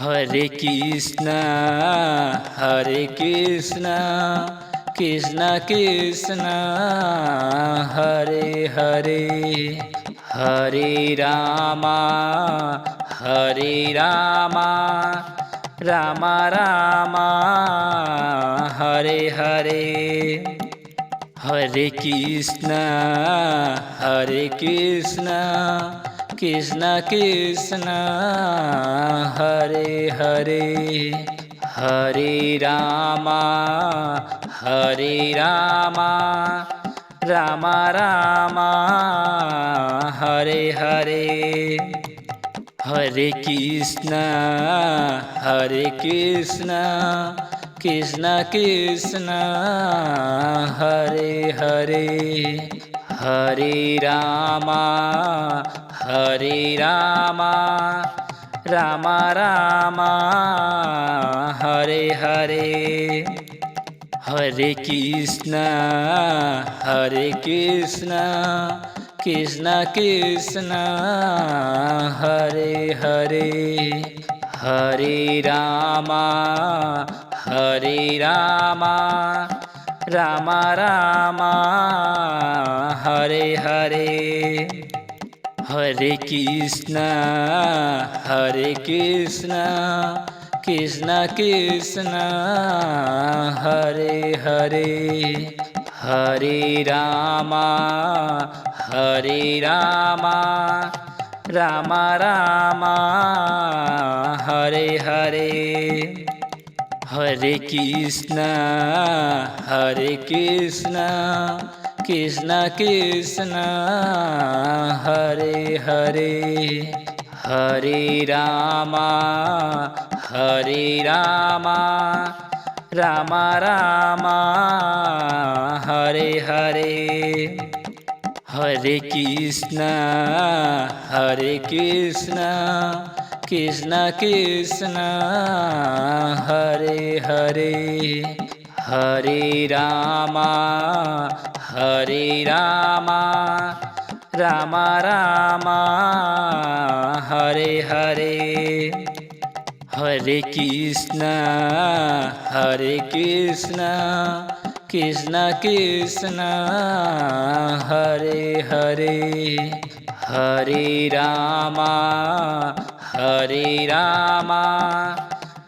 Hare Krishna Krishna Krishna Hare Hare Hare Rama Ram Ram Hare Hare Hare Krishna Krishna Krishna Hare Hare Hare Ram Ram Ram Hare Hare Hare Krishna Krishna Krishna Hare Hare Hare Ram Ram Ram Hare Hare Hare Krishna Krishna Krishna Hare Hare Hare Ram Ram Ram Hare Hare Hare Krishna Krishna Krishna Hare Hare Hare Ram Ram Ram Hare Hare Hare Krishna Krishna Krishna Hare Hare Hare Ram Ram Ram Hare Hare Hare Krishna Krishna Krishna Hare Hare Hare Ram Ram Ram Hare Hare Hare Krishna Krishna Krishna Hare Hare Hare Ram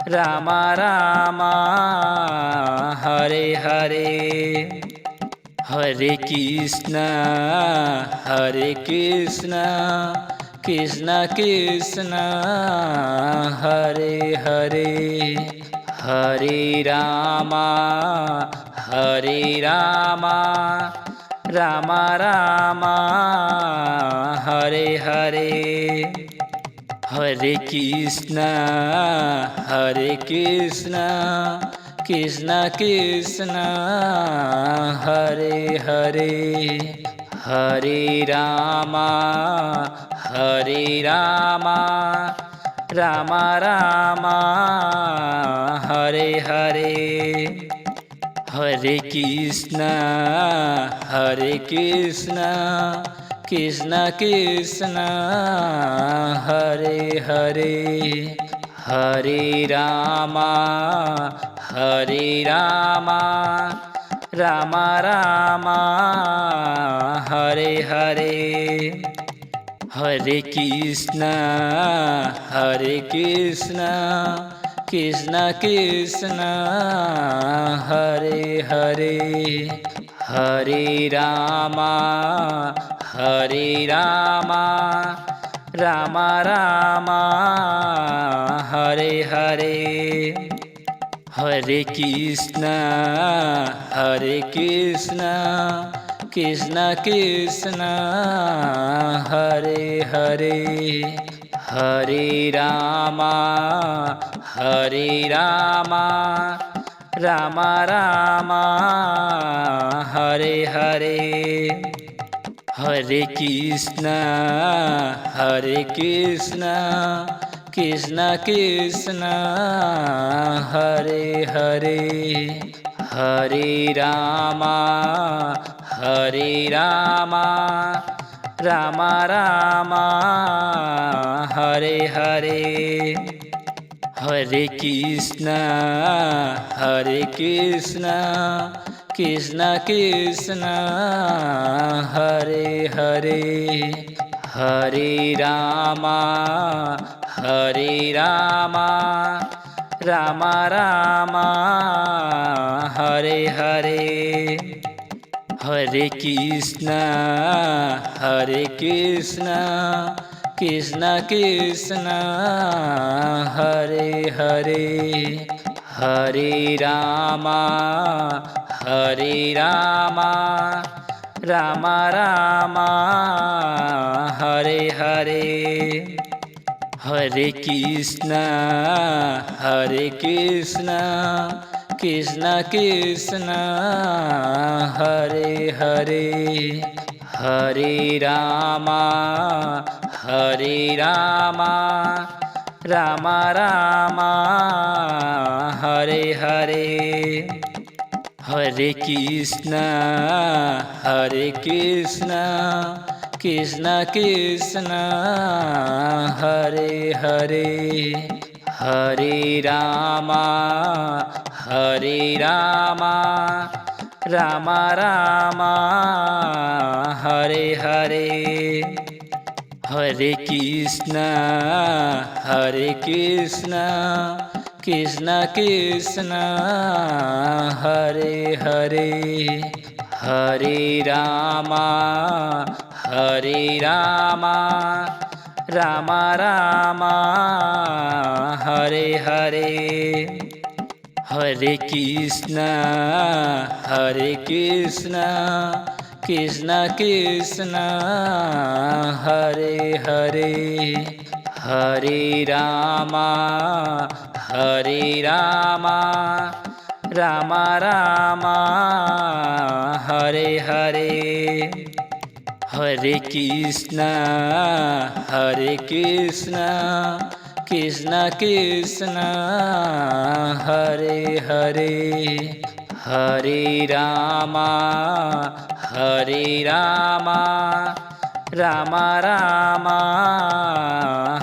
Ram Ram Hare Hare Hare Krishna Krishna Krishna Hare Hare Hare Ram Ram Ram Hare Hare Hare Krishna Krishna Krishna Hare Hare Hare Ram Ram Ram Hare Hare Hare Krishna Krishna Krishna Hare Hare Hare Ram Ram Ram Hare Hare Hare Krishna Krishna Krishna Hare Hare Hare Ram Ram Ram Hare Hare Hare Krishna Krishna Krishna Hare Hare Hare Ram Ram Ram Hare Hare Hare Krishna Krishna Krishna Hare Hare Hare Ram Ram Ram Hare Hare Hare Krishna, Krishna Krishna, Hare Hare, Hare Rama, Rama Rama, Hare Hare. Hare Krishna, Krishna Krishna, Hare Hare, Hare Rama, Rama Rama, Hare Hare. Hare Krishna, Krishna Krishna, Hare Hare, Hare Rama, Rama Rama, Hare Hare. Hare Krishna, Krishna Krishna, Hare Hare, Hare Rama, Rama Rama, Hare Hare. Hare Krishna, Krishna Krishna, Hare Hare, Hare Rama, Rama Rama, Hare Hare. Hare Krishna, Krishna Krishna, Hare Hare, Hare Rama, Rama Rama, Hare Hare. Hare Krishna, Krishna Krishna, Hare Hare, Hare Rama, Rama Rama,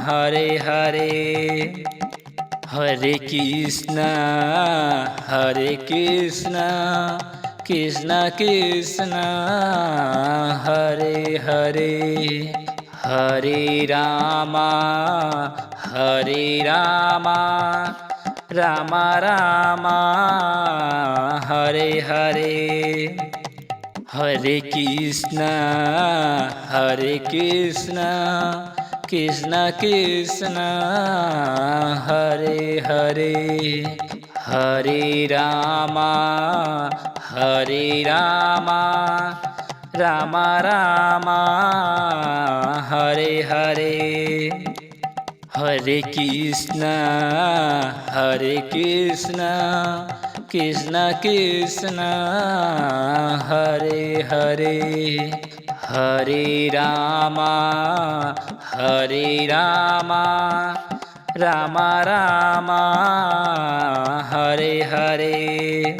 Hare Hare. Hare Krishna, Krishna Krishna, Hare Hare, Hare Rama, Rama Rama, Hare Hare. Hare Krishna, Krishna Krishna, Hare Hare, Hare Rama, Rama Rama, Hare Hare. Hare Krishna, Krishna Krishna, Hare Hare, Hare Rama, Rama Rama, Hare Hare.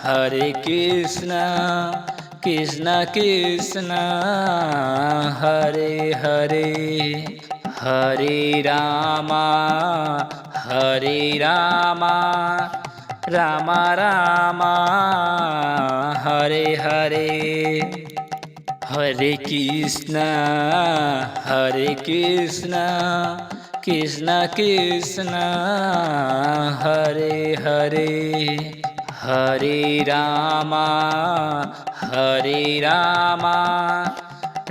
Hare Krishna, Krishna Krishna, Hare Hare, Hare Rama, Rama Rama, Hare Hare. Hare Krishna, Krishna Krishna, Hare Hare, Hare Rama,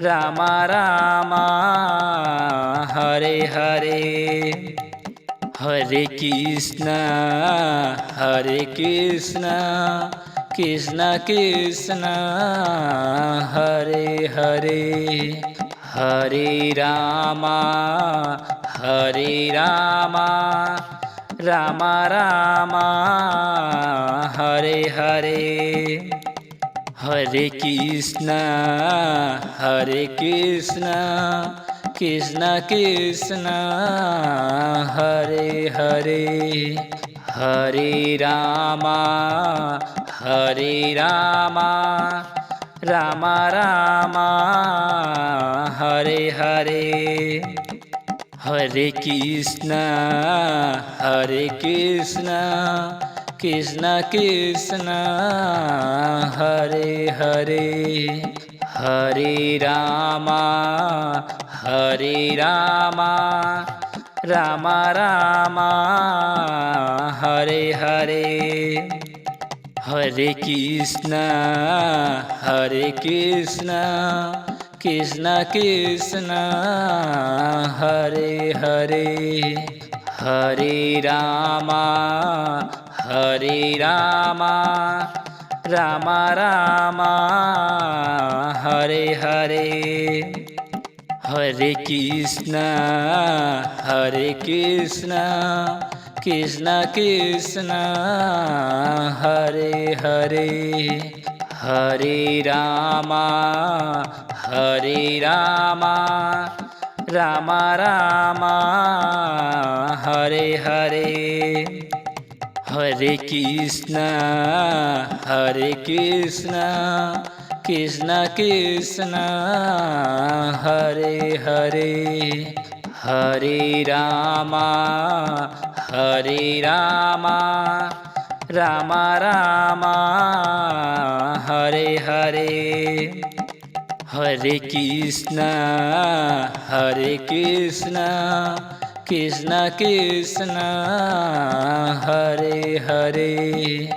Rama Rama, Hare Hare. Hare Krishna, Krishna Krishna, Hare Hare, Hare Rama, Rama Rama, Hare Hare. Hare Krishna, Krishna Krishna, Hare Hare, Hare Rama, Rama Rama, Hare Hare. Hare Krishna, Krishna Krishna, Hare Hare, Hare Rama, Rama Rama, Hare Hare. Hare Krishna, Krishna Krishna, Hare Hare, Hare Rama, Rama Rama, Hare Hare. Hare Krishna, Krishna Krishna, Hare Hare, Hare Rama, Rama Rama, Hare Hare. Hare Krishna, Krishna Krishna, Hare Hare, Hare Rama, Rama Rama, Hare Hare. Hare Krishna, Krishna Krishna, Hare Hare,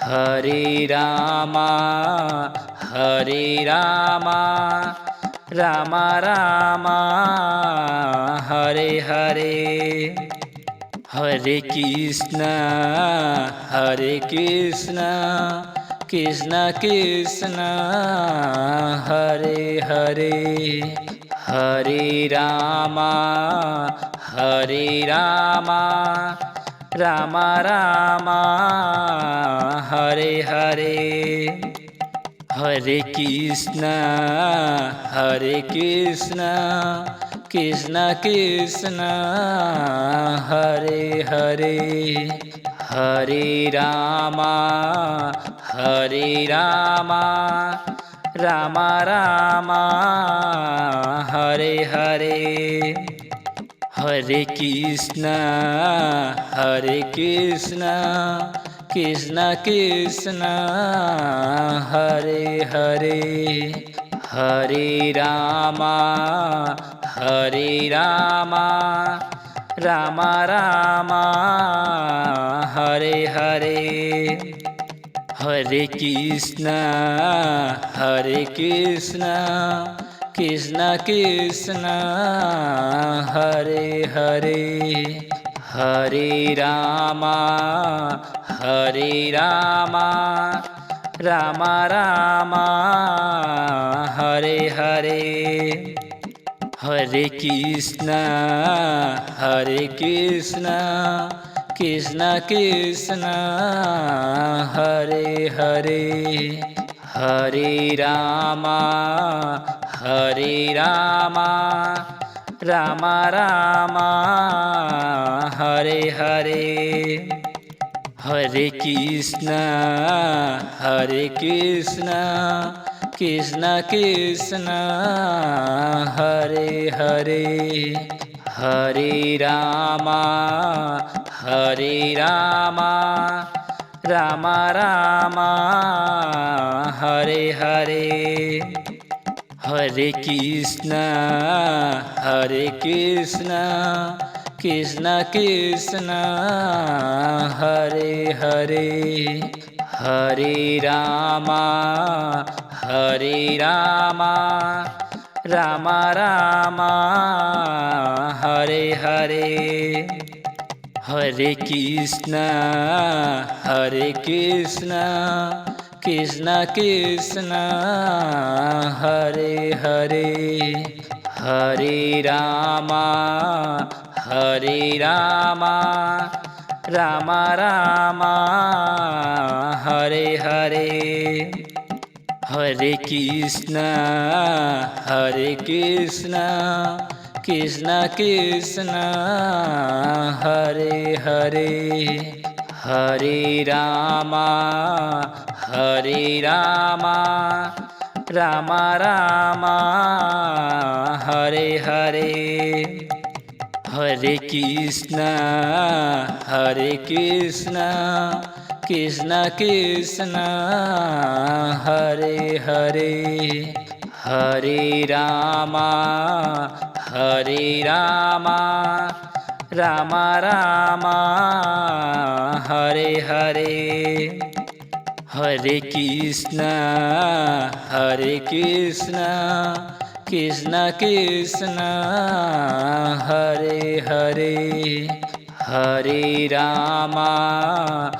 Hare Rama, Rama Rama, Hare Hare. Hare Krishna, Krishna Krishna, Hare Hare, Hare Rama, Rama Rama, Hare Hare. Hare Krishna, Krishna Krishna, Hare Hare, Hare Rama, Rama Rama, Hare Hare. Hare Krishna, Krishna Krishna, Hare Hare, Hare Rama, Rama Rama, Hare Hare. Hare Krishna, Krishna Krishna, Hare Hare, Hare Rama, Rama Rama, Hare Hare. Hare Krishna, Krishna Krishna, Hare Hare, Hare Rama, Rama Rama, Hare Hare. Hare Krishna, Krishna Krishna, Hare Hare, Hare Rama, Rama Rama, Hare Hare. Hare Krishna, Krishna Krishna, Hare Hare, Hare Rama, Rama Rama, Hare Hare. Hare Krishna, Krishna Krishna, Hare Hare, Hare Rama, Rama Rama, Hare Hare. Hare Krishna, Krishna Krishna, Hare Hare, Hare Rama, Rama Rama, Hare Hare. Hare Krishna, Krishna Krishna, Hare Hare, Hare Rama, Rama Rama, Hare Hare. Hare Krishna, Krishna Krishna, Hare Hare, Hare Rama,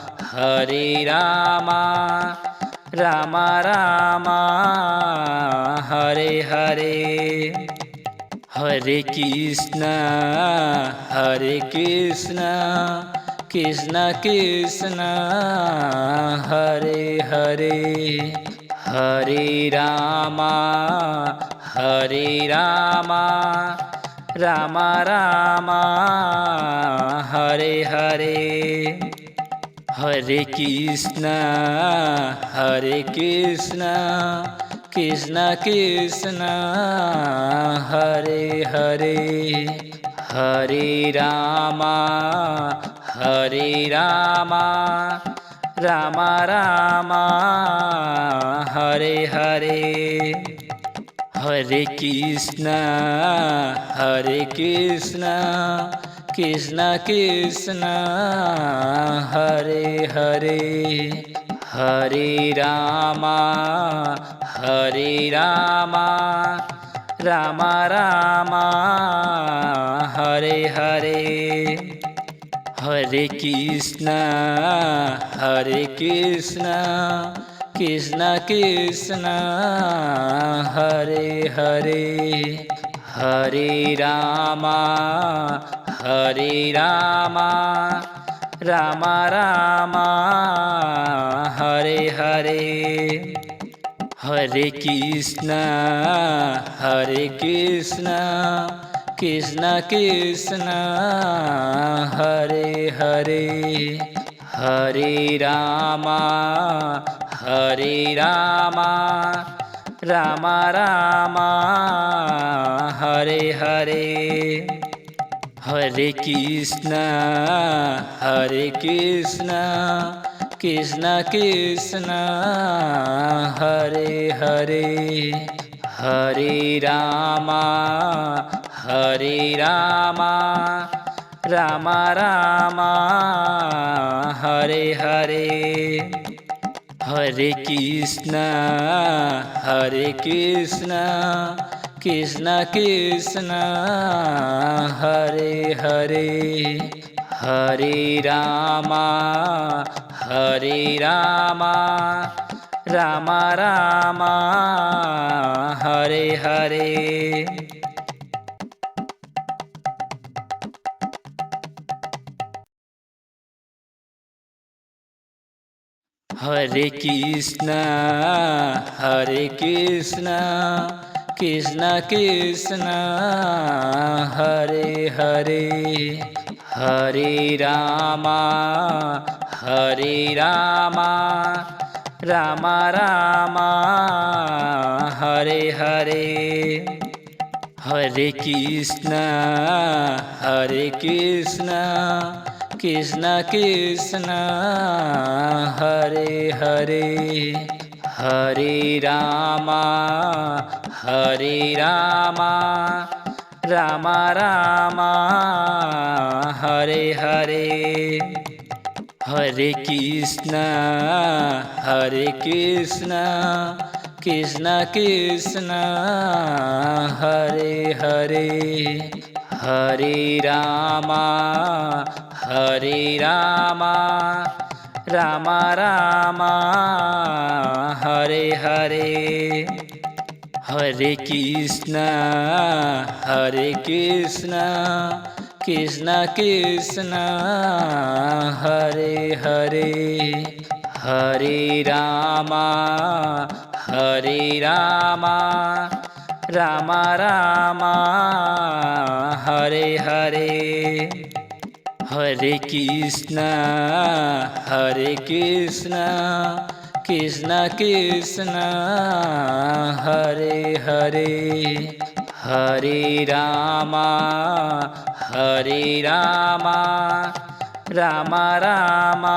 Rama Rama, Hare Hare. Hare Krishna, Krishna Krishna, Hare Hare, Hare Rama, Rama Rama, Hare Hare. Hare Krishna, Krishna Krishna, Hare Hare, Hare Rama, Rama Rama, Hare Hare. Hare Krishna, Krishna Krishna, Hare Hare, Hare Rama, Rama Rama, Hare Hare. Hare Krishna, Krishna Krishna, Hare Hare, Hare Rama, Rama Rama, Hare Hare. Hare Krishna, Krishna Krishna, Hare Hare, Hare Rama, Rama Rama, Hare Hare. Hare Krishna, Krishna Krishna, Hare Hare, Hare Rama, Rama Rama, Hare Hare. Hare Krishna, Krishna Krishna, Hare Hare, Hare Rama, Rama Rama, Hare Hare. Hare Krishna, Krishna Krishna, Hare Hare, Hare Rama, Rama Rama, Hare Hare. Hare Krishna, Krishna Krishna, Hare Hare, Hare Rama, Rama Rama, Hare Hare. Hare Krishna, Krishna Krishna, Hare Hare, Hare Rama, Rama Rama, Hare Hare. Hare Krishna, Krishna Krishna, Hare Hare, Hare Rama, Rama Rama, Hare Hare. Hare Krishna, Krishna Krishna, Hare Hare, Hare Rama Rama Rama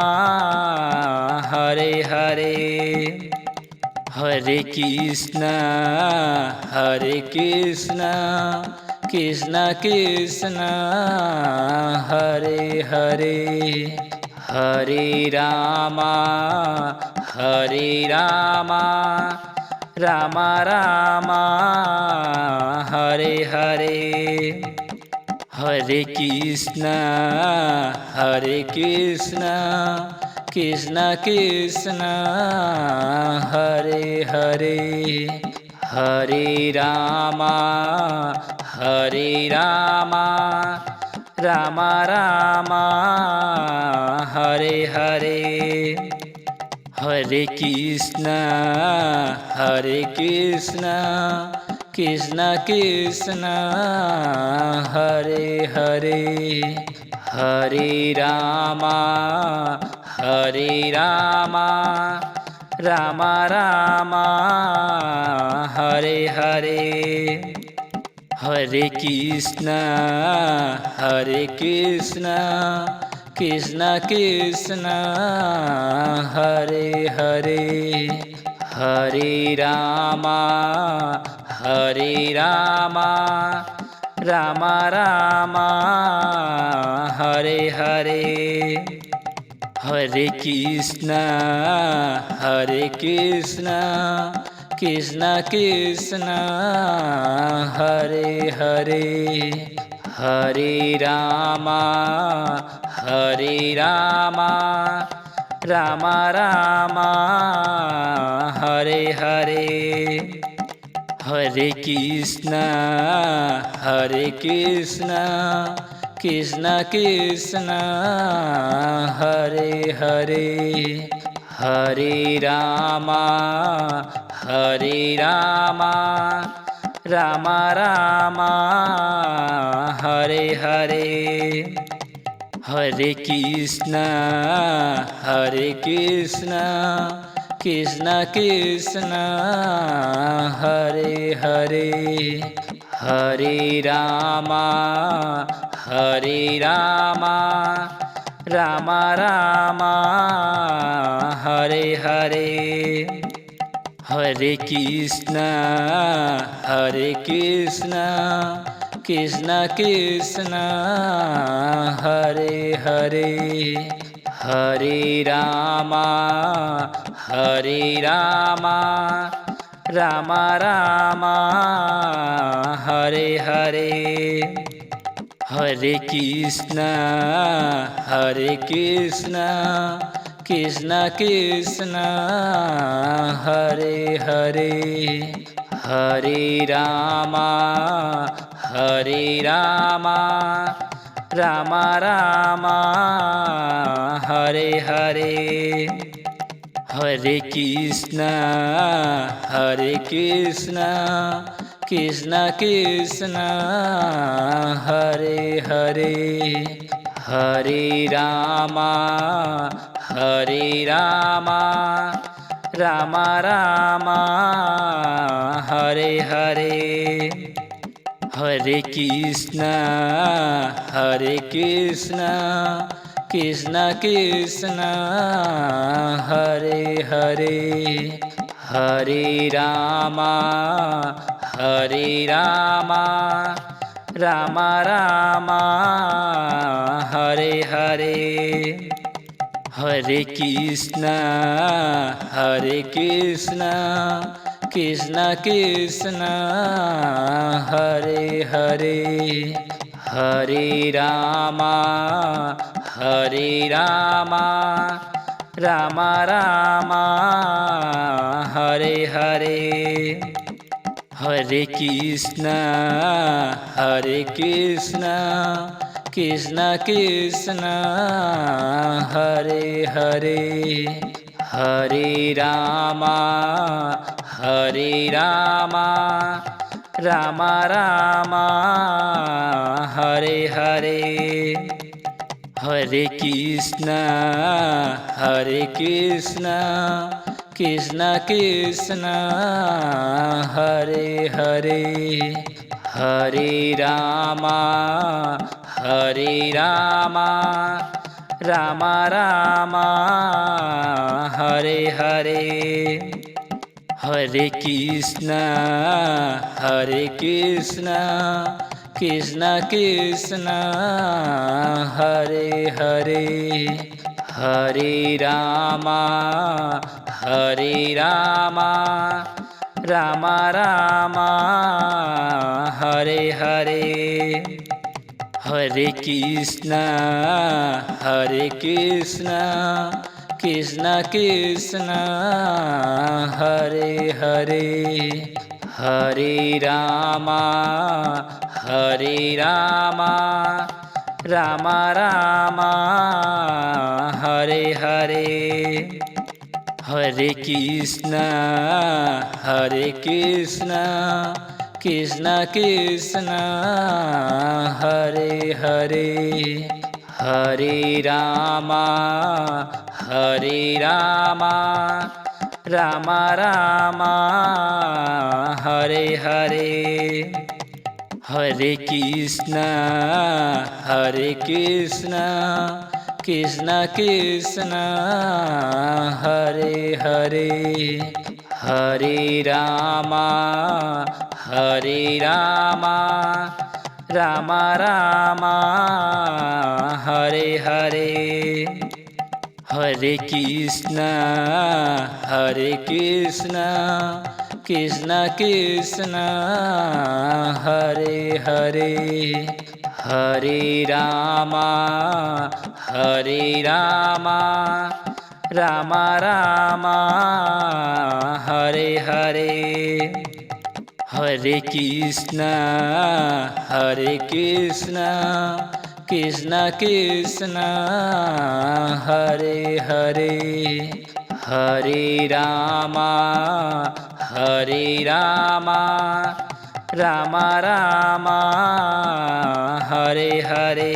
Hare Hare Hare Krishna Krishna Krishna Hare Hare Hare Rama Rama Rama Hare Hare Hare Krishna Krishna Krishna Hare Hare Hare Rama Rama Rama Hare Hare Hare Krishna Krishna Krishna Hare Hare Hare Rama Rama Rama Hare Hare Hare Krishna Krishna Krishna Hare Hare Hare Rama Rama Rama Hare Hare Hare Krishna Krishna Krishna Hare Hare Hare Rama Rama Rama Hare Hare Hare Krishna Krishna Krishna Hare Hare Hare Rama Rama Rama Hare Hare Hare Krishna Krishna Krishna Hare Hare Hare Rama Rama Rama Hare Hare Hare Krishna Krishna Krishna Hare Hare Hare Rama Rama Rama Hare Hare Hare Krishna Krishna Krishna Hare Hare Hare Rama Rama Rama Hare Hare Hare Krishna Krishna Krishna Hare Hare Hare Rama Rama Rama Hare Hare Hare Krishna Krishna Krishna Hare Hare Hare Rama Rama Rama Hare Hare Hare Krishna Krishna Krishna Hare Hare Hare Rama Rama Rama Hare Hare Hare Krishna Krishna Krishna Hare Hare Hare Rama Rama Rama Hare Hare Hare Krishna Krishna Krishna Hare Hare Hare Rama Rama Rama Hare Hare Hare Krishna Krishna Krishna Hare Hare Hare Rama Rama Rama Hare Hare Hare Krishna Krishna Krishna Hare Hare Hare Rama Rama Rama Hare Hare Hare Krishna Krishna Krishna Hare Hare Hare Rama Rama Rama Hare Hare Hare Krishna Krishna Krishna Hare Hare Hare Rama Rama Rama Hare Hare Hare Krishna Krishna Krishna Hare Hare Hare Rama Rama Rama Hare Hare Hare Krishna Krishna Krishna Hare Hare Hare Rama Rama Rama Hare Hare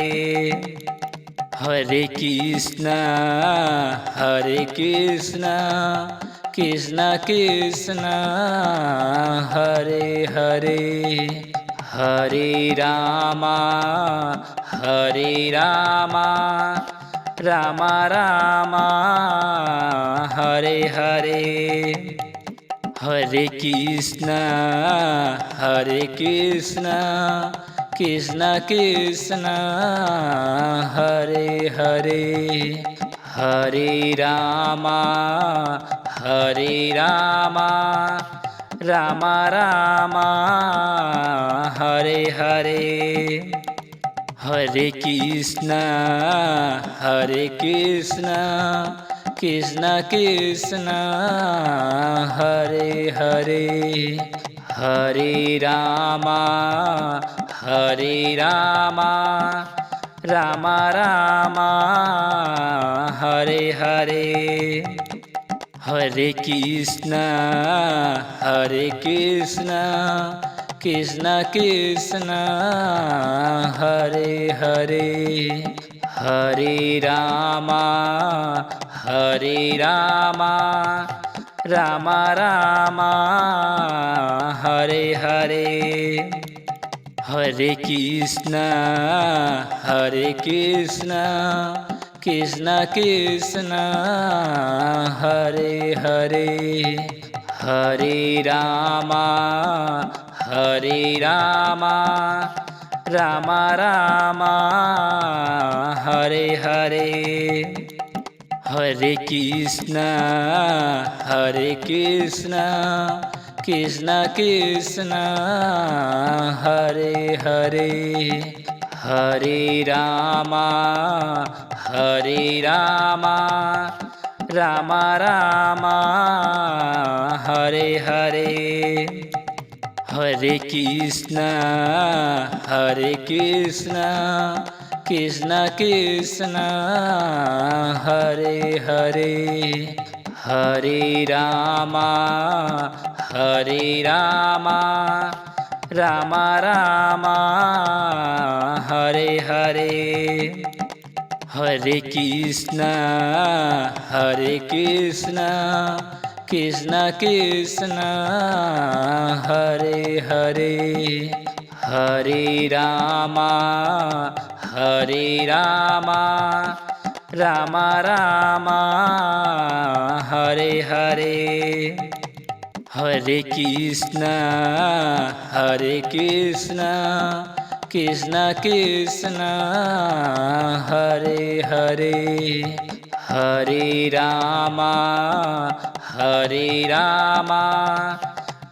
Hare Krishna Krishna Krishna Hare Hare Hare Rama Rama Rama Hare Hare Hare Krishna Krishna Krishna Hare Hare Hare Rama Rama Rama Hare Hare Hare Krishna Krishna Krishna Hare Hare Hare Rama Rama Rama Hare Hare Hare Krishna Krishna Krishna Hare Hare Hare Rama Rama Rama Hare Hare Hare Krishna Krishna Krishna Hare Hare Hare Rama Rama Rama Hare Hare Hare Krishna Krishna Krishna Hare Hare Hare Rama Rama Rama Hare Hare Hare Krishna Krishna Krishna Hare Hare Hare Rama Rama Rama Hare Hare Hare Krishna Krishna Krishna Hare Hare Hare Rama Rama Rama Hare Hare Hare Krishna Krishna Krishna Hare Hare Hare Rama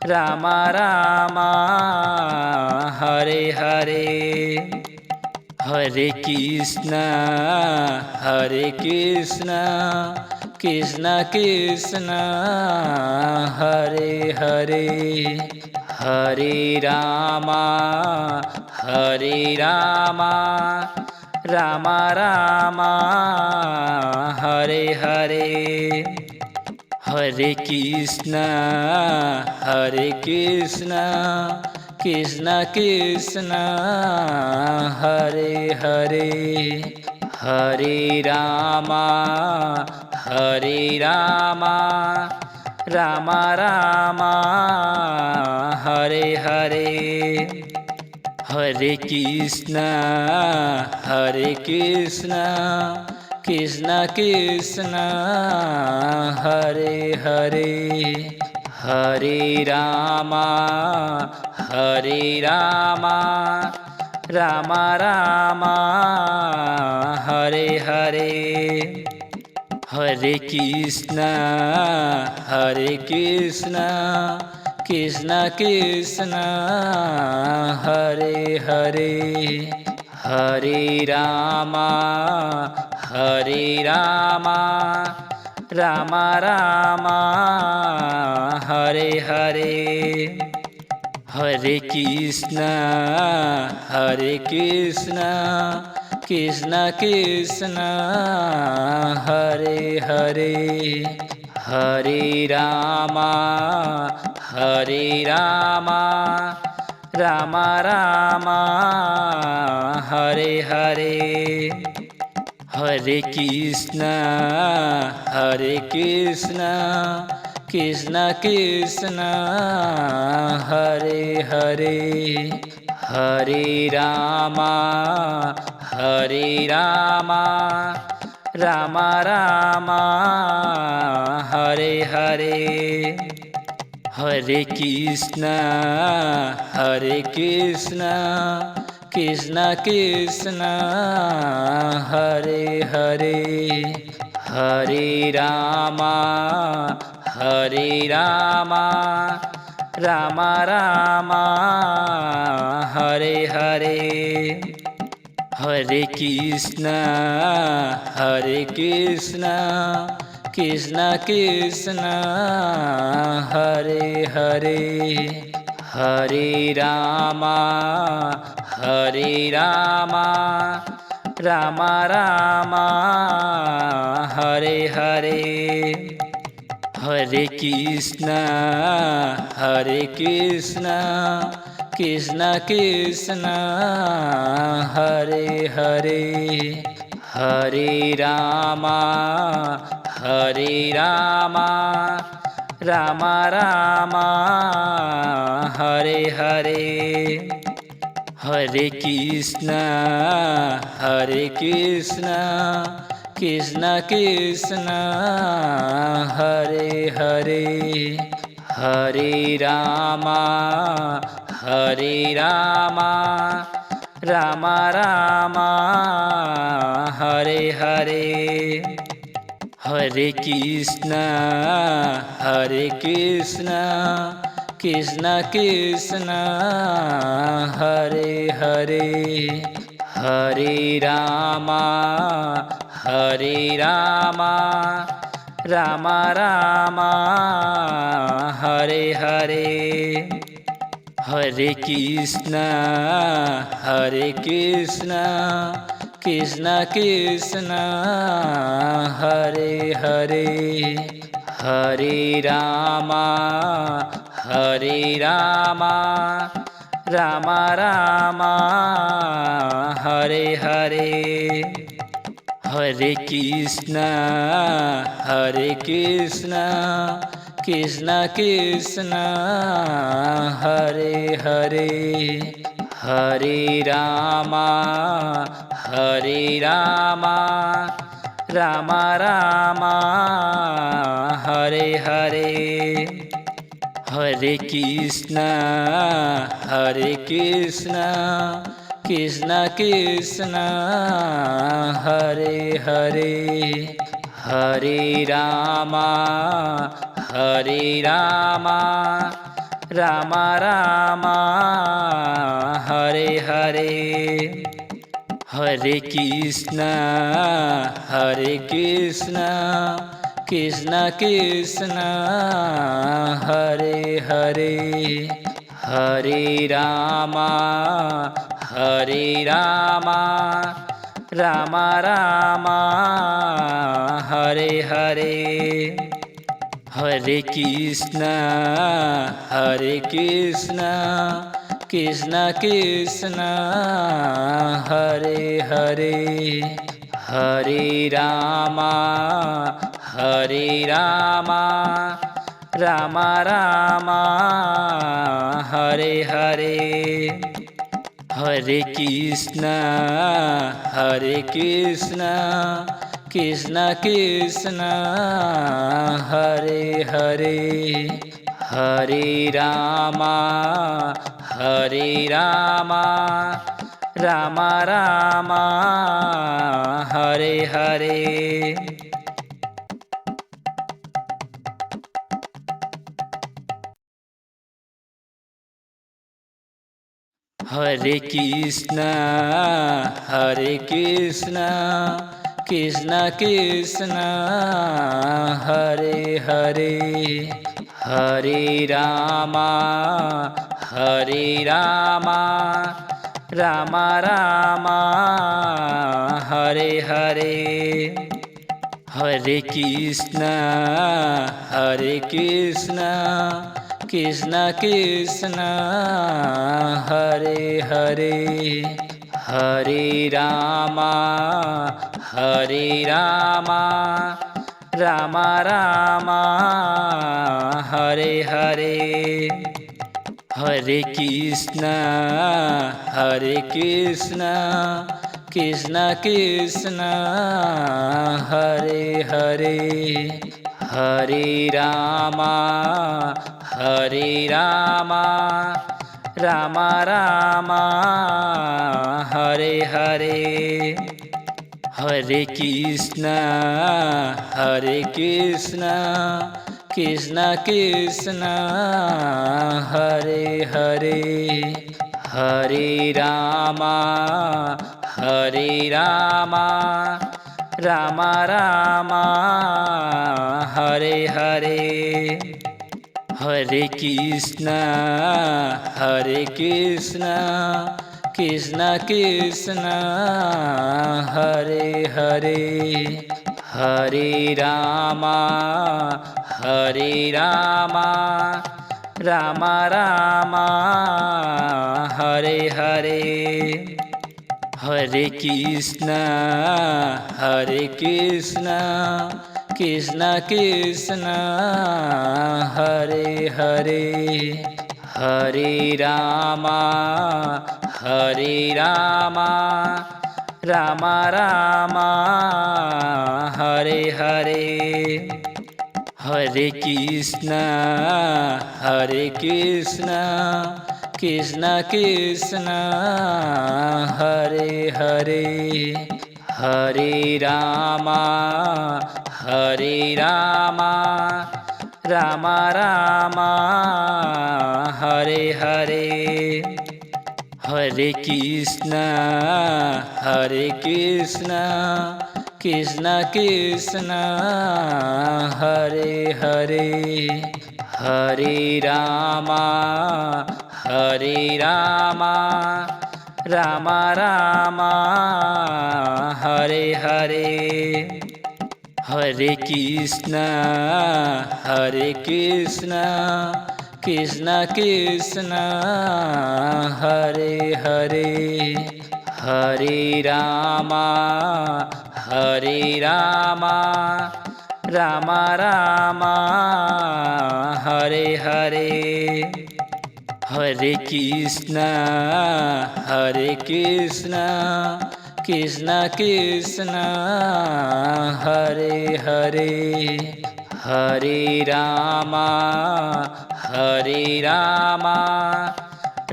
Rama Rama Hare Hare Hare Krishna Krishna Krishna Hare Hare Hare Rama Rama Rama Hare Hare Hare Krishna Krishna Krishna Hare Hare Hare Rama Rama Rama Hare Hare Hare Krishna Krishna Krishna Hare Hare Hare Rama Rama Rama Hare Hare Hare Krishna Krishna Krishna Hare Hare Hare Rama Rama Rama Hare Hare Hare Krishna Krishna Krishna Hare Hare Hare Rama Rama Rama Hare Hare Hare Krishna Krishna Krishna Hare Hare Hare Rama Rama Rama Hare Hare Hare Krishna Krishna Krishna Hare Hare Hare Rama Rama Rama Hare Hare Hare Krishna Krishna Krishna Hare Hare Hare Rama Rama Rama Hare Hare Hare Krishna Krishna Krishna Hare Hare Hare Rama Rama Rama Hare Hare Hare Krishna Krishna Krishna Hare Hare Hare Rama Rama Rama Hare Hare Hare Krishna Krishna Krishna Hare Hare Hare Rama Rama Rama Hare Hare Hare Krishna Krishna Krishna Hare Hare Hare Rama Rama Rama Hare Hare Hare Krishna Krishna Krishna Hare Hare Hare Rama Rama Rama Hare Hare Hare Krishna Krishna Krishna Hare Hare Hare Rama Rama Rama Hare Hare Hare Krishna Krishna Krishna Hare Hare Hare Rama Rama Rama Hare Hare Hare Krishna Krishna Krishna Hare Hare Hare Rama Rama Rama Hare Hare Hare Krishna Krishna Krishna Hare Hare Hare Rama Rama Rama Hare Hare Hare Krishna Krishna Krishna Hare Hare Hare Rama Rama Rama Hare Hare Hare Krishna Krishna Krishna Hare Hare Hare Rama Rama Rama Hare Hare Hare Krishna Krishna Krishna Hare Hare Hare Rama Rama Rama Hare Hare Hare Krishna Krishna Krishna Hare Hare Hare Rama Rama Rama Hare Hare Hare Krishna Krishna Krishna Hare Hare Hare Rama Rama Rama Hare Hare Hare Krishna Krishna Krishna Hare Hare Hare Rama Rama Rama Hare Hare Hare Krishna Krishna Krishna Hare Hare Hare Rama Rama Rama Hare Hare Hare Krishna Krishna Krishna Hare Hare Hare Rama Rama Rama Hare Hare Hare Krishna Krishna Krishna Hare Hare Hare Rama Rama Rama Hare Hare Hare Krishna, Krishna Krishna, Hare Hare, Hare Rama,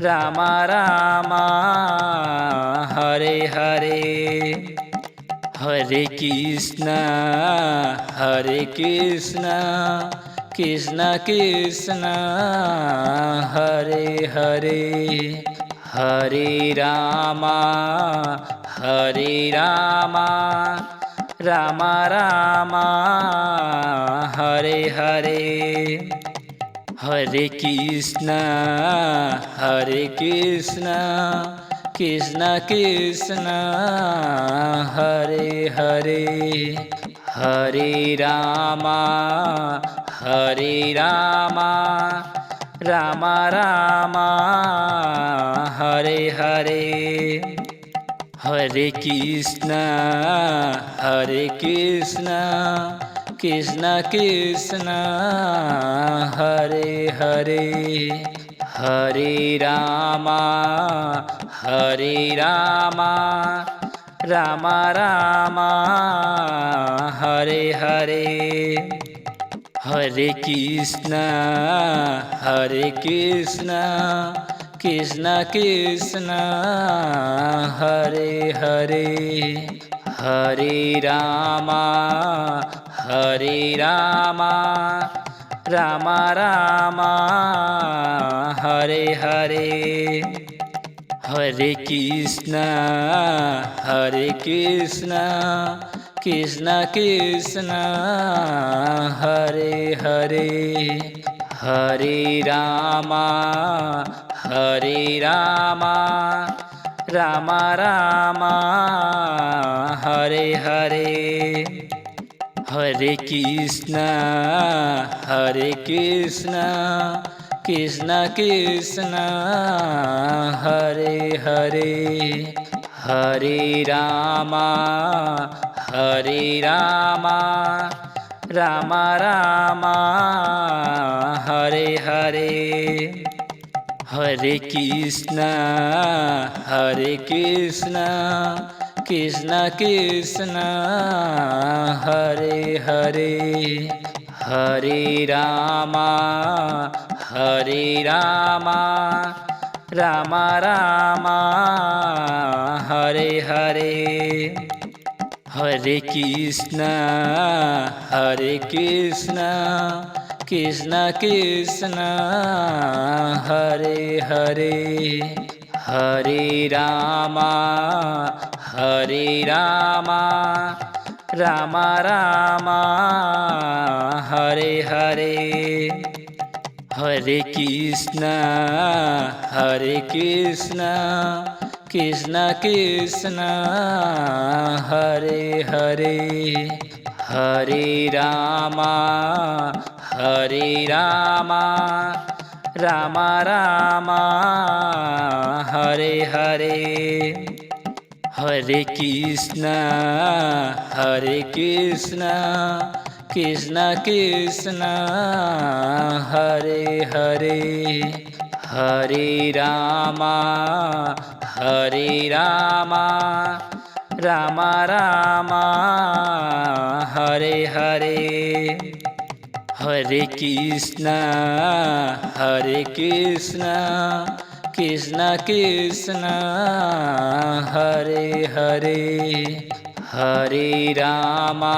Rama Rama, Hare Hare. Hare Krishna, Krishna Krishna, Hare Hare, Hare Rama, Rama Rama, Hare Hare. Hare Krishna, Krishna Krishna, Hare Hare, Hare Rama, Rama Rama, Hare Hare. Hare Krishna, Krishna Krishna, Hare Hare, Hare Rama, Rama Rama, Hare Hare. Hare Krishna, Krishna Krishna, Hare Hare, Hare Rama, Rama Rama, Hare Hare. Hare Krishna, Krishna Krishna, Hare Hare, Hare Rama, Rama Rama, Hare Hare. Hare Krishna, Krishna Krishna, Hare Hare, Hare Rama, Rama Rama, Hare Hare. Hare Krishna, Krishna Krishna, Hare Hare, Hare Rama, Rama Rama, Hare Hare. Hare Krishna, Krishna Krishna, Hare Hare, Hare Rama, Rama Rama, Hare Hare. Hare Krishna, Krishna Krishna, Hare Hare, Hare Rama, Rama Rama, Hare Hare. Hare Krishna, Krishna Krishna, Hare Hare, Hare Rama, Rama Rama, Hare Hare. Hare Krishna, Krishna Krishna, Hare Hare, Hare Rama,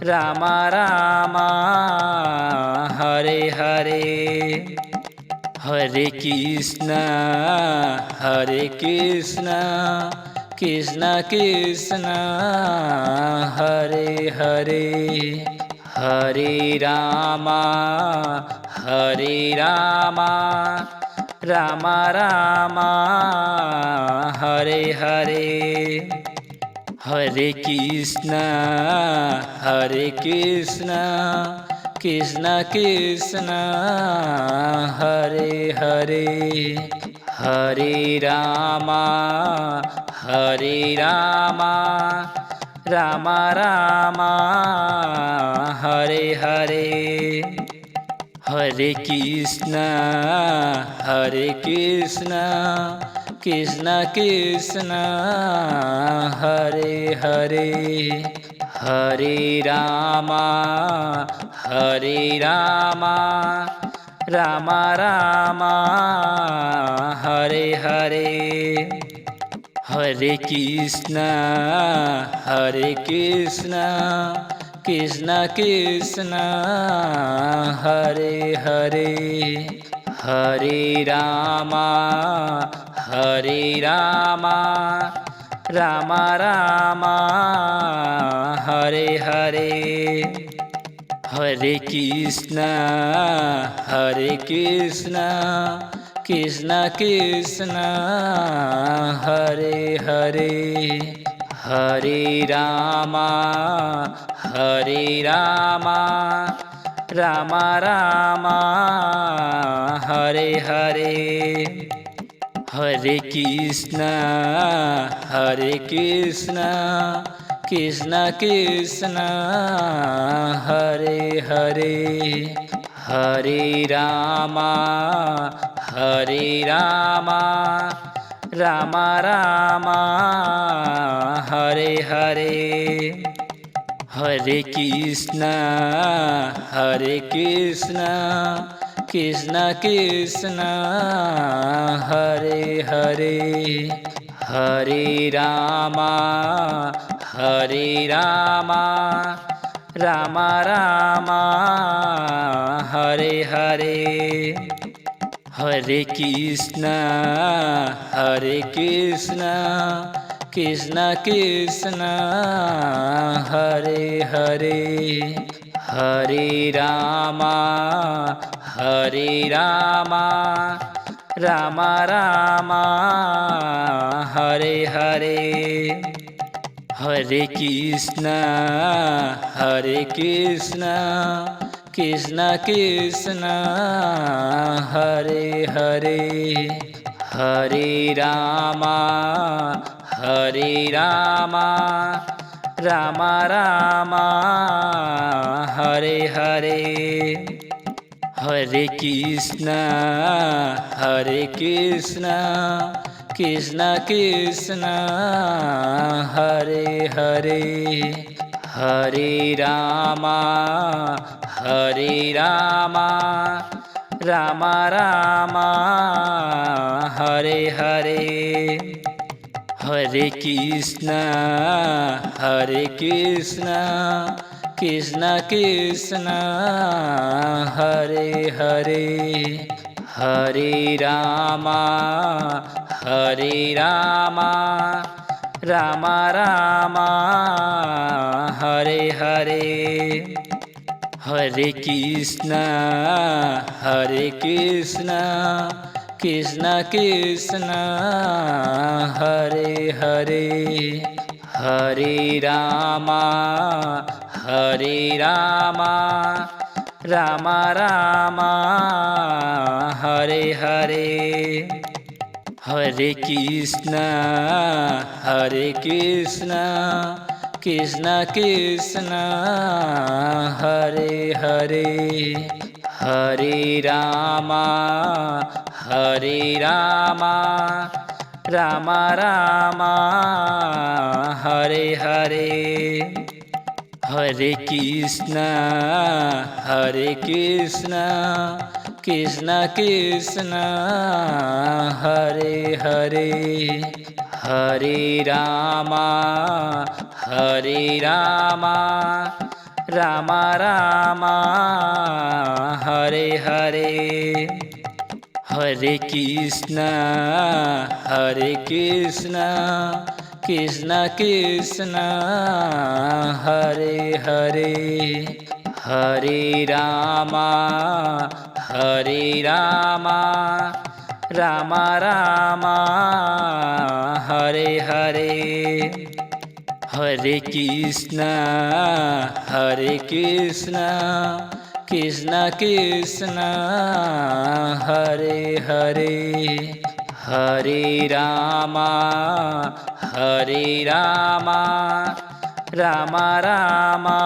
Rama Rama, Hare Hare. Hare Krishna, Krishna Krishna, Hare Hare, Hare Rama, Rama Rama, Hare Hare. Hare Krishna, Krishna Krishna, Hare Hare, Hare Rama, Rama Rama, Hare Hare. Hare Krishna, Krishna Krishna, Hare Hare, Hare Rama, Rama Rama, Hare Hare. Hare Krishna, Krishna Krishna, Hare Hare, Hare Rama, Rama Rama, Hare Hare. Hare Krishna, Krishna Krishna, Hare Hare, Hare Rama, Rama Rama, Hare Hare. Hare Krishna, Krishna Krishna, Hare Hare, Hare Rama, Rama Rama, Hare Hare. Hare Krishna, Krishna Krishna, Hare Hare, Hare Rama, Rama Rama, Hare Hare. Hare Krishna, Krishna Krishna, Hare Hare, Hare Rama, Rama Rama, Hare Hare. Hare Krishna, Krishna Krishna, Hare Hare, Hare Rama, Rama Rama, Hare Hare. Hare Krishna, Krishna Krishna, Hare Hare, Hare Rama, Rama Rama, Hare Hare. Hare Krishna, Krishna Krishna, Hare Hare, Hare Rama, Rama Rama, Hare Hare. Hare Krishna, Krishna Krishna, Hare Hare, Hare Rama, Rama Rama, Hare Hare. Hare Krishna, Krishna Krishna, Hare Hare, Hare Rama, Rama Rama, Hare Hare. Hare Krishna, Krishna Krishna, Hare Hare, Hare Rama, Rama Rama, Hare Hare. Hare Krishna, Krishna Krishna, Hare Hare, Hare Rama, Rama Rama, Hare Hare. Hare Krishna, Krishna Krishna, Hare Hare, Hare Rama, Rama Rama,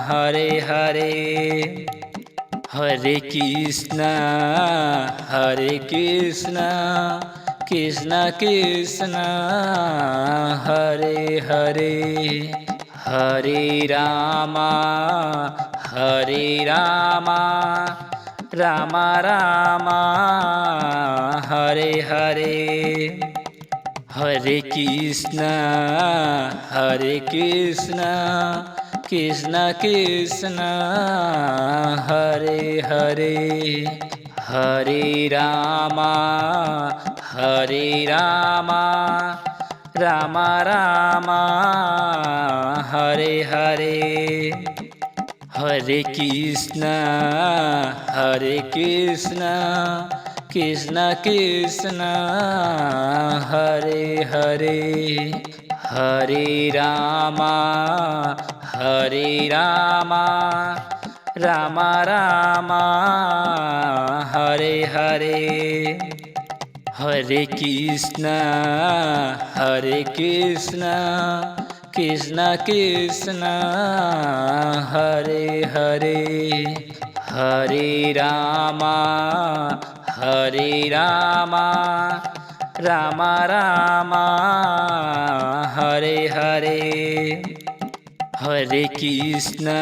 Hare Hare. Hare Krishna, Krishna Krishna, Hare Hare, Hare Rama, Hare Rama, Rama Rama, Hare Hare. Hare Krishna, Krishna Krishna, Hare Hare, Hare Rama, Hare Rama, Rama Rama, Hare Hare. Hare Krishna, Krishna Krishna, Hare Hare, Hare Rama, Hare Rama, Rama Rama, Hare Hare. Hare Krishna, Krishna Krishna, Hare Hare, Hare Rama, Hare Rama, Rama Rama, Hare Hare. Hare Krishna,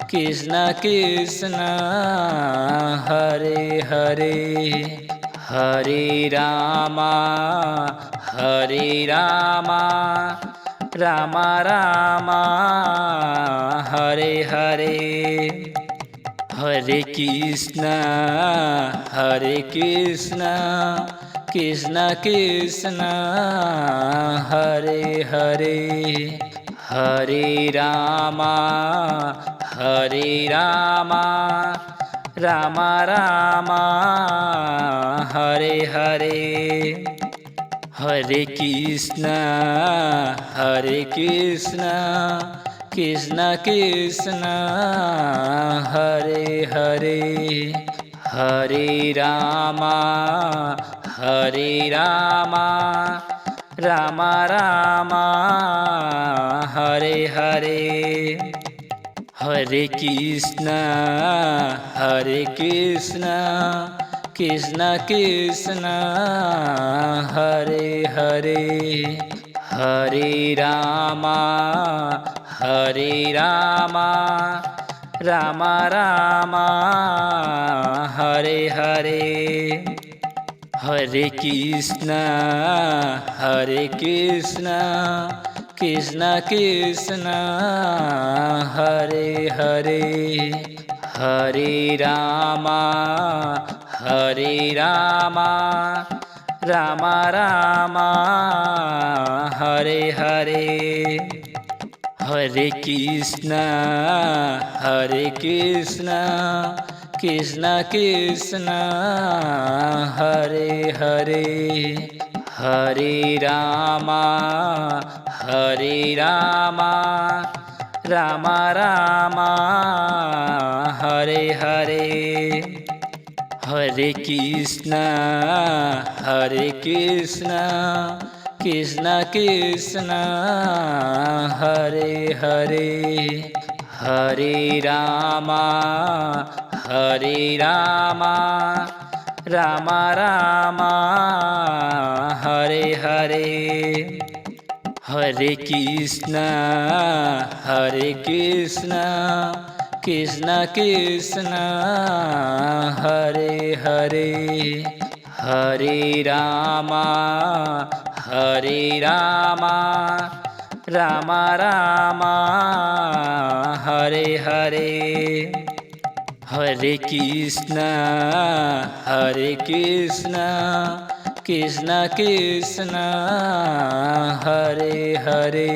Krishna Krishna, Hare Hare, Hare Rama, Hare Rama, Rama Rama, Hare Hare. Hare Krishna, Krishna Krishna, Hare Hare, Hare Rama, Hare Rama, Rama Rama, Hare Hare. Hare Krishna, Krishna Krishna, Hare Hare, Hare Rama, Hare Rama, Rama Rama, Hare Hare. Hare Krishna, Krishna Krishna, Hare Hare, Hare Rama, Hare Rama, Rama Rama, Hare Hare. Hare Krishna, Krishna Krishna, Hare Hare, Hare Rama, Hare Rama, Rama Rama, Hare Hare. Hare Krishna, Krishna Krishna, Hare Hare, Hare Rama, Hare Rama, Rama Rama, Hare Hare. Hare Krishna, Krishna Krishna, Hare Hare, Hare Rama, Hare Rama, Rama Rama, Hare Hare. Hare Krishna, Krishna Krishna, Hare Hare, Hare Rama, Hare Rama, Rama Rama, Hare Hare. Hare Krishna, Krishna Krishna, Hare Hare,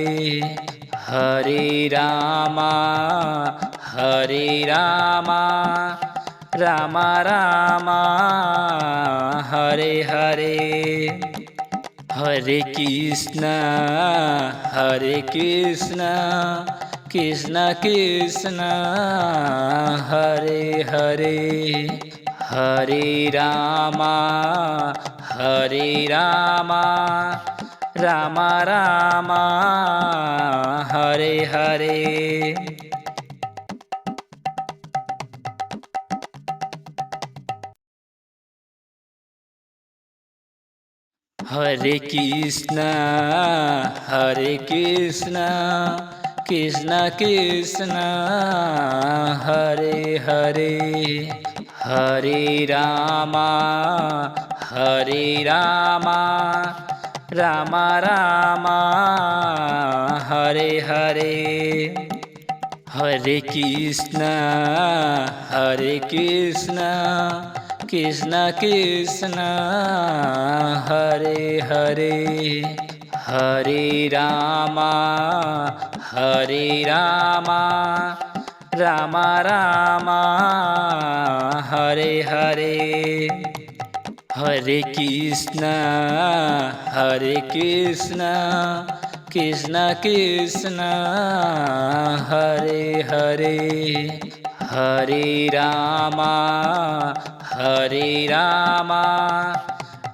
Hare Rama, Hare Rama, Rama Rama, Hare Hare. Hare Krishna, Krishna Krishna, Hare Hare, Hare Rama, Hare Rama, Rama Rama, Hare Hare. Hare Krishna Krishna Krishna Hare Hare Hare Rama Ram Ram Hare Hare Hare Krishna Krishna Krishna Hare Hare Hare Ram Ram Ram Hare Hare Hare Krishna Krishna Krishna Hare Hare Hare Ram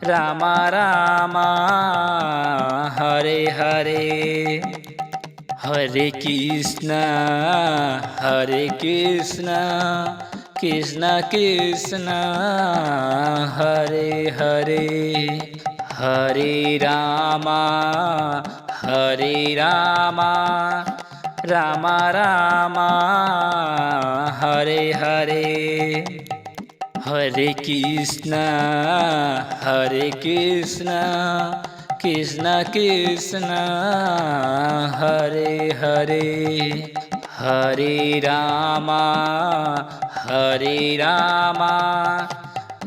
Ram Ram Hare Hare Hare Krishna Krishna Krishna Hare Hare Hare Ram Ram Ram Hare Hare Hare Krishna Krishna Krishna Hare Hare Hare Ram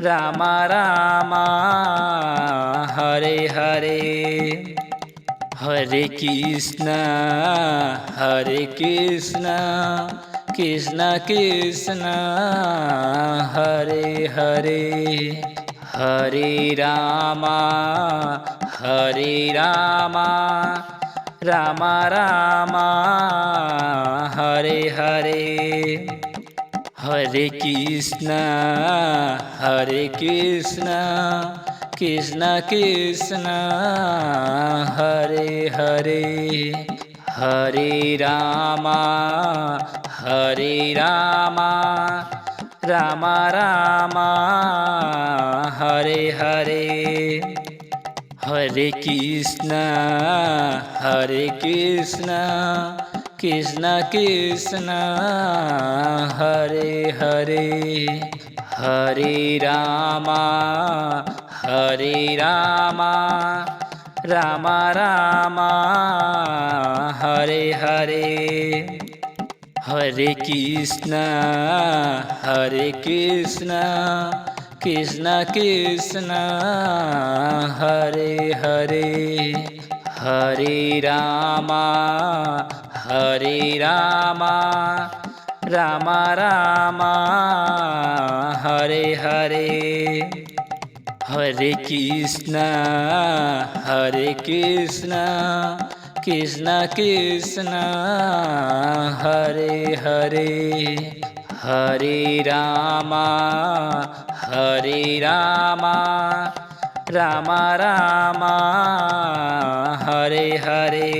Ram Ram Hare Hare Hare Krishna Krishna Krishna Hare Hare Hare Ram Ram Ram Hare Hare Hare Krishna Krishna Krishna Hare Hare Hare Ram Ram Ram Hare Hare Hare Krishna Krishna Krishna Hare Hare Hare Ram Ram Ram Hare Hare Hare Krishna Krishna Krishna Hare Hare Hare Ram Ram Ram Hare Hare Hare Krishna Krishna Krishna Hare Hare Hare Ram Ram Ram Hare Hare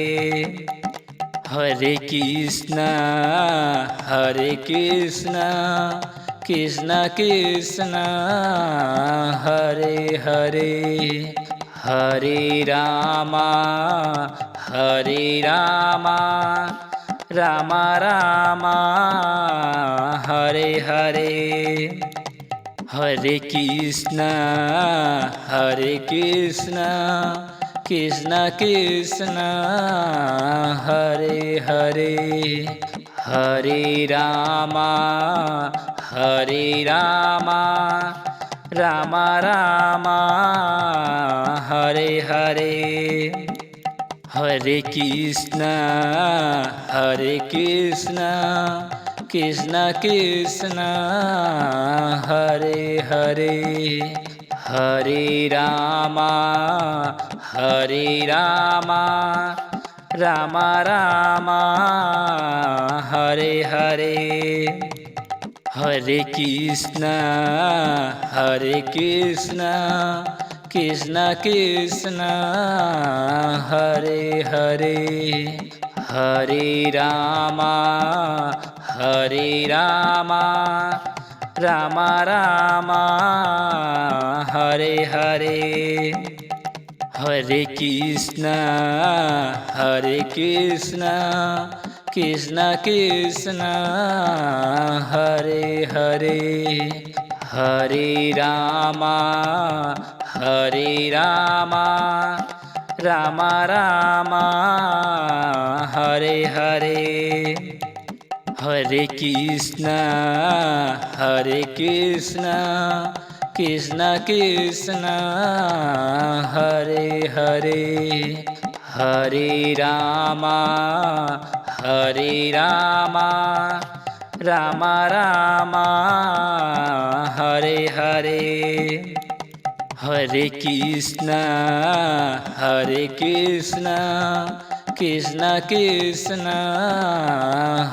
Hare Krishna Krishna Krishna Hare Hare Hare Ram Ram Ram Hare Hare Hare Krishna Krishna Krishna Hare Hare Hare Ram Ram Ram Hare Hare Hare Krishna Krishna Krishna Hare Hare Hare Ram Ram Ram Hare Hare Hare Krishna Krishna Krishna Hare Hare Hare Ram Ram Ram Hare Hare Hare Krishna, Krishna Krishna, Hare Hare, Hare Rama, Rama Rama, Hare Hare. Hare Krishna, Krishna Krishna, Hare Hare, Hare Rama, Rama Rama, Hare Hare. Hare Krishna, Krishna Krishna,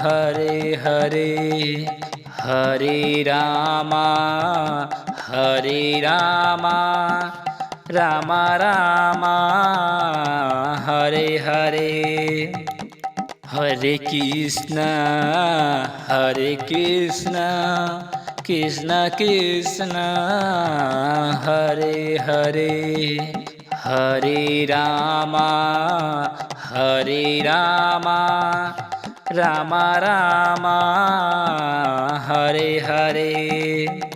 Hare Hare, Hare Rama, Rama Rama, Hare Hare. Hare Krishna, Krishna Krishna, Hare Hare, Hare Rama, Rama Rama, Hare Hare.